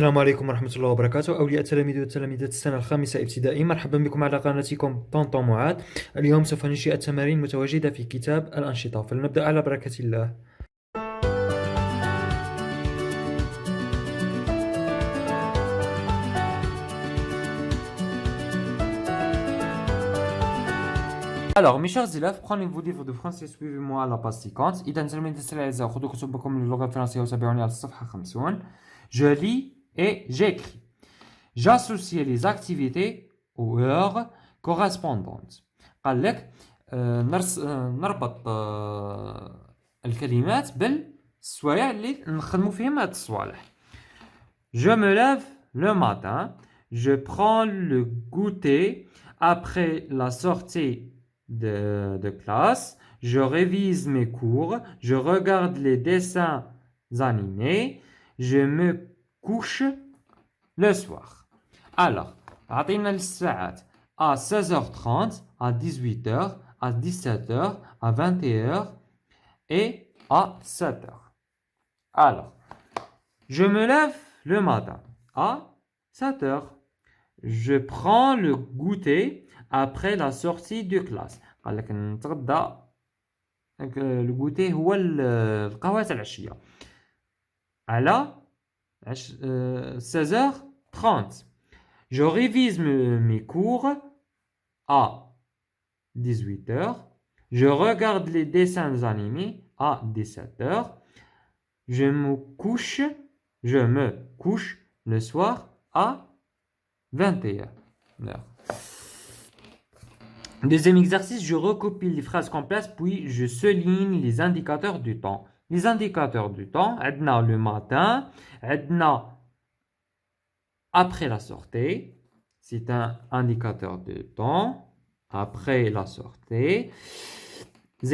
السلام عليكم ورحمة الله وبركاته. أولياء التلاميذ وتلاميذات السنة الخامسة ابتدائي، مرحبا بكم على قناتكم طنطا معاد. اليوم سوف ننشئ التمارين المتواجدة في كتاب الأنشطة، فلنبدأ على بركة الله. Alors, mes chers élèves, prenez vos livres de français, suivez-moi à la page 50. إذا تلاميذ الأعزاء خذوا كتبكم للغة الفرنسية وتابعوني على الصفحة 50. Je lis et j'écris. J'associe les activités aux heures correspondantes. قال لك نربط الكلمات بالسوايع اللي نخدموا فيهم هاد الصوالح. Je me lève le matin, je prends le goûter après la sortie de classe, je révise mes cours, je regarde les dessins animés, je me couche le soir. Alors, عطينا الساعات à 16h30, à 18h, à 17h, à 21h et à 7h. Alors, je me lève le matin à 7h. Je prends le goûter après la sortie de classe. قال لك نتغدى. le goûter هو القهوة العشية على 16h30. Je révise mes cours à 18h. Je regarde les dessins animés à 17h. Je me couche le soir à 21h. Deuxième exercice, je recopie les phrases complètes puis je souligne les indicateurs du temps. Les indicateurs du temps, عندنا le matin, عندنا après la sortie, c'est un indicateur de temps, après la sortie. Z,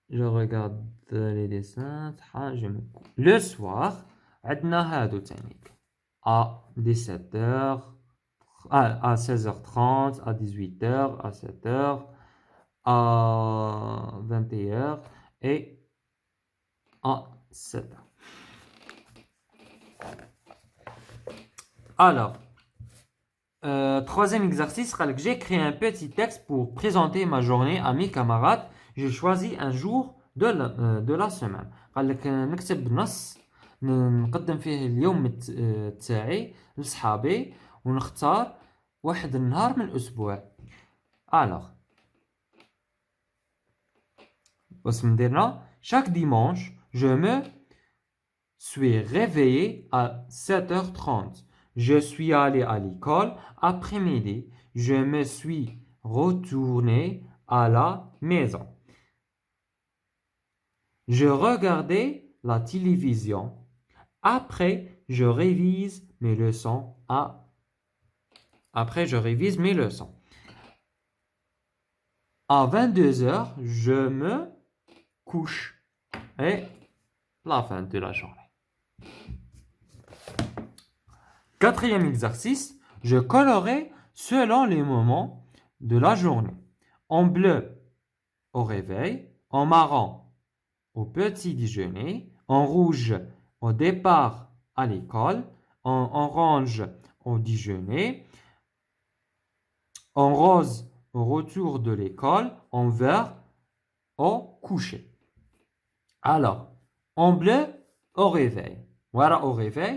je regarde les dessins, le soir, عندنا هادو تانيك à 17h, à 16h30, à 18h, à 7h, à 21h et à 7h. Alors, troisième exercice, j'ai créé un petit texte pour présenter ma journée à mes camarades. Je choisis un jour de la semaine. قال لك نكتب نص نقدم فيه اليوم تاعي لصحابي ونختار واحد النهار من الأسبوع. Alors, واش نديرنا؟ chaque dimanche, je me suis réveillé à 7h30. Je suis allé à l'école après-midi. Je me suis retourné à la maison. Je regardais la télévision. Après, je révise mes leçons Après, je révise mes leçons. À 22h, je me couche. Et la fin de la journée. Quatrième exercice, je colorais selon les moments de la journée. En bleu, au réveil. En marron, au petit déjeuner. En rouge, au départ à l'école. En orange, au déjeuner. En rose, au retour de l'école. En vert, au coucher. Alors, en bleu, au réveil. Voilà au réveil.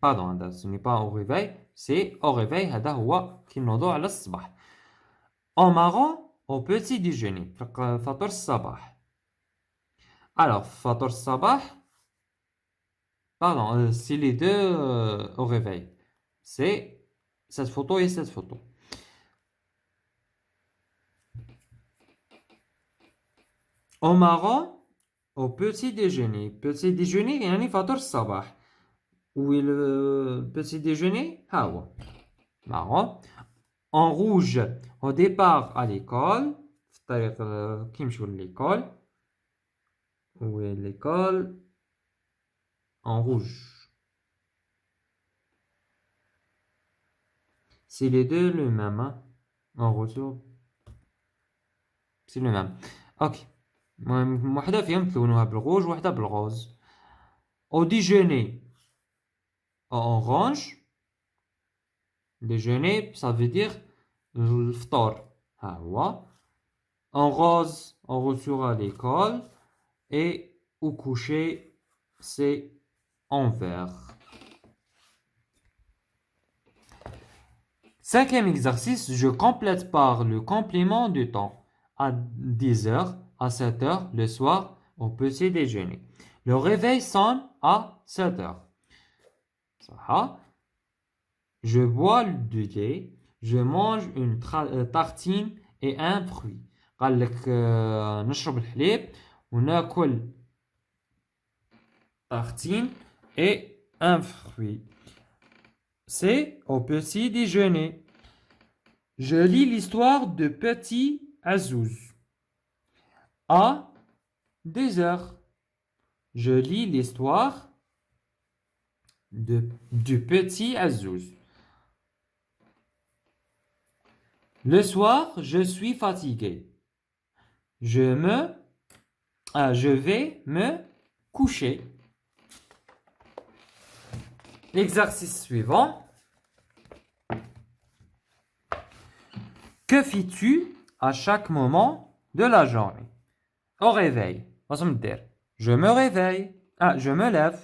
Pardon, ce n'est pas au réveil, c'est au réveil. هذا هو كي نوضو على الصباح. En marron, au petit déjeuner. فطور الصباح. Alors, فطور الصباح, pardon, c'est les deux au réveil. C'est cette photo et cette photo. En marron, au petit déjeuner. Petit déjeuner يعني فطور الصباح. Où est le petit déjeuner? Marron. En rouge, au départ à l'école. كي نمشيو l'école. Où est l'école? En rouge. C'est les deux le même. En retour, c'est le même. Ok. واحدة فيهم تلونوها بالغوج وواحدة بالغوز. Au déjeuner, orange. Déjeuner, ça veut dire الفطور. ها هو. En rose, on retourne à l'école. Et au coucher, c'est en vert. Cinquième exercice, je complète par le complément du temps. À 10h, à 7h, le soir, au petit déjeuner. Le réveil sonne à 7h. Je bois du thé. Je mange une tartine et un fruit. قال لك نشرب الحليب وناكل tartine et un fruit. C'est au petit déjeuner. Je lis l'histoire de Petit Azouz. À 2h. Je lis l'histoire du Petit Azouz. Le soir, je suis fatigué. Je vais me coucher. L'exercice suivant. Que fais-tu à chaque moment de la journée? Au réveil. Je me réveille. Je me lève.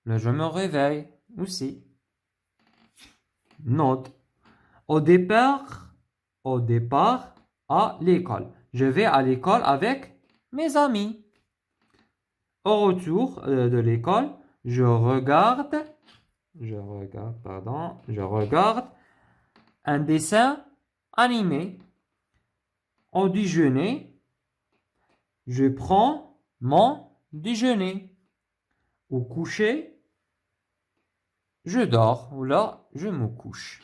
Je me réveille aussi. Note. Au départ à l'école. Je vais à l'école avec mes amis. Au retour de l'école, je regarde un dessin animé. Au déjeuner, je prends mon déjeuner. Au coucher, je dors. Ou là, je me couche.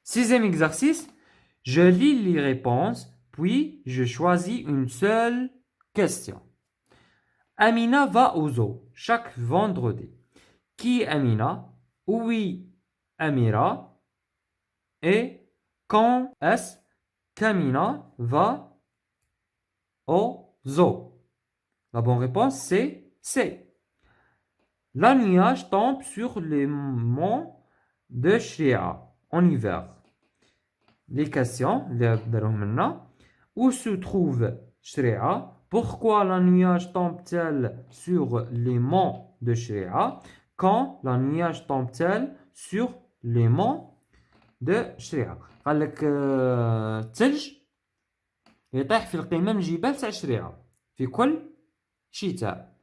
Sixième exercice, je lis les réponses, puis je choisis une seule question. Amina va au zoo chaque vendredi. Qui est Amina? Oui, Amira. Et quand est-ce qu'Amina va au zoo? La bonne réponse, c'est C. La nuage tombe sur les monts de Shria en hiver. Les questions, où se trouve Shria? Pourquoi la nuage tombe-t-elle sur les monts de Shria? Quand la nuage tombe-t-elle sur les monts de Shria? قال لك الثلج يطيح في القمم جبال تاع شريعة في كل شتاء.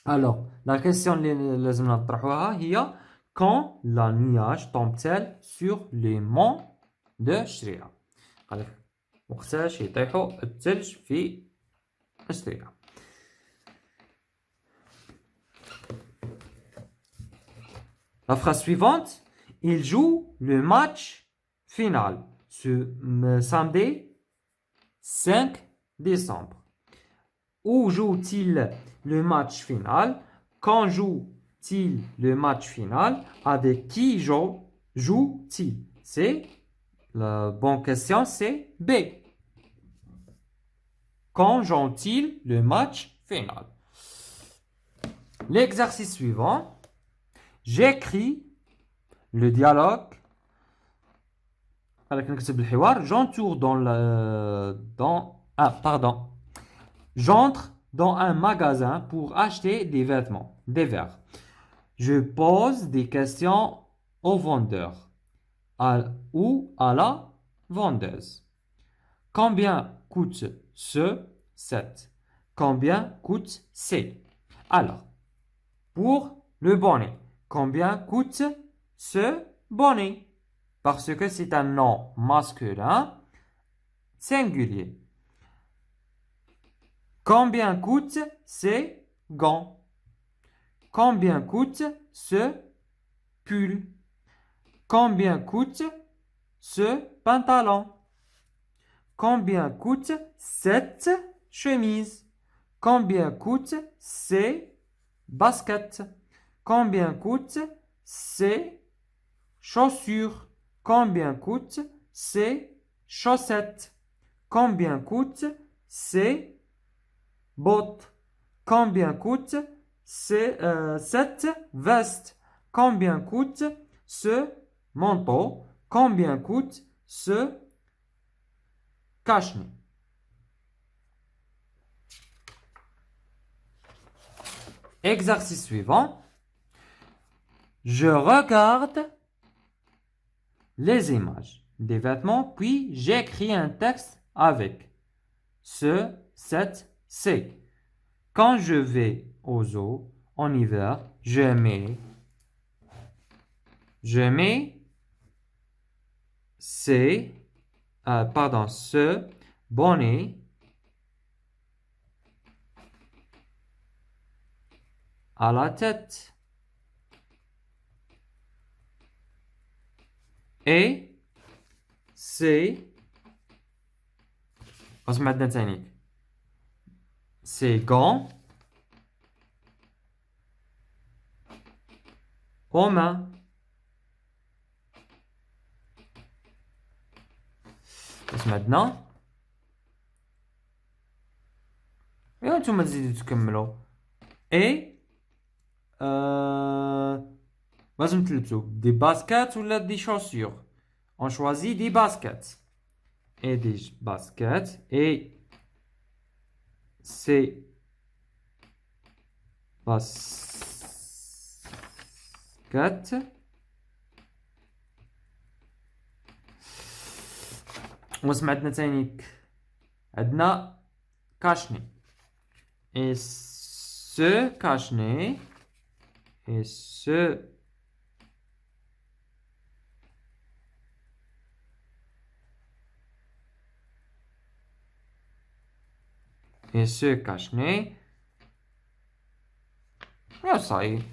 Alors, la question اللي لازم نطرحوها هي quand la nuage tombe-t-elle sur les monts de شريعة؟ قال لك وقتاش يطيحوا الثلج في شريعة. La phrase suivante, il joue le match final ce samedi 5 décembre. Où joue-t-il le match final? Quand joue-t-il le match final? Avec qui joue-t-il? C'est la bonne question, c'est B. Quand joue-t-il le match final? L'exercice suivant, j'écris le dialogue. J'entre dans un magasin pour acheter des vêtements, des verres. Je pose des questions au vendeur ou à la vendeuse. Combien coûte ce set? Combien coûte C? Alors, pour le bonnet, combien coûte ce bonnet? Parce que c'est un nom masculin singulier. Combien coûte ces gants? Combien coûte ce pull? Combien coûte ce pantalon? Combien coûte cette chemise? Combien coûte ces baskets? Combien coûte ces chaussures? Combien coûtent ces chaussettes? Combien coûtent ces bottes? Combien coûte cette veste? Combien coûte ce manteau? Combien coûte ce cache-nez? Exercice suivant. Je regarde les images des vêtements, puis j'écris un texte avec ce, cette, c'est. Quand je vais au zoo en hiver, je mets ce bonnet à la tête. Et c'est gants aux mains. maintenant وانتم تزيدوا تكملوا اي لازم تلبسوا دي باسكت ولا دي شوسيور on choisit des baskets et des baskets et ces baskets وسمعتنا تاني عندنا كاشني et ce cache-nez et ce cache-nez. Ah, ça y est.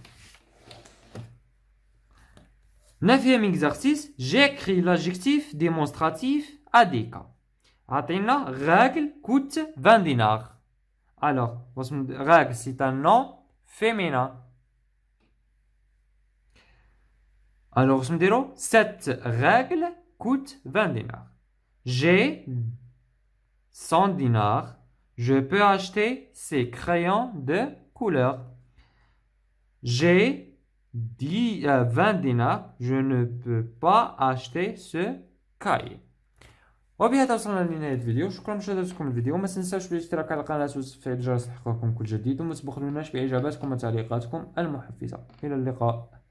9e exercice, j'écris l'adjectif démonstratif à des cas. عطينا règle coûte 20 dinars. Alors, règle c'est un nom féminin. Alors, cette règle coûte 20 dinars. J'ai 100 dinars. Je peux acheter ces crayons de couleur. J'ai 20 dinars. Je ne peux pas acheter ce cahier. وبهذا وصلنا لنهاية الفيديو. شكرا لمشاهدتكم الفيديو. ما تنساوش الاشتراك على القناة وتفعيل الجرس لتحققكم كل جديد وما تبخلوناش بإجاباتكم وتعليقاتكم المحفزة. إلى اللقاء.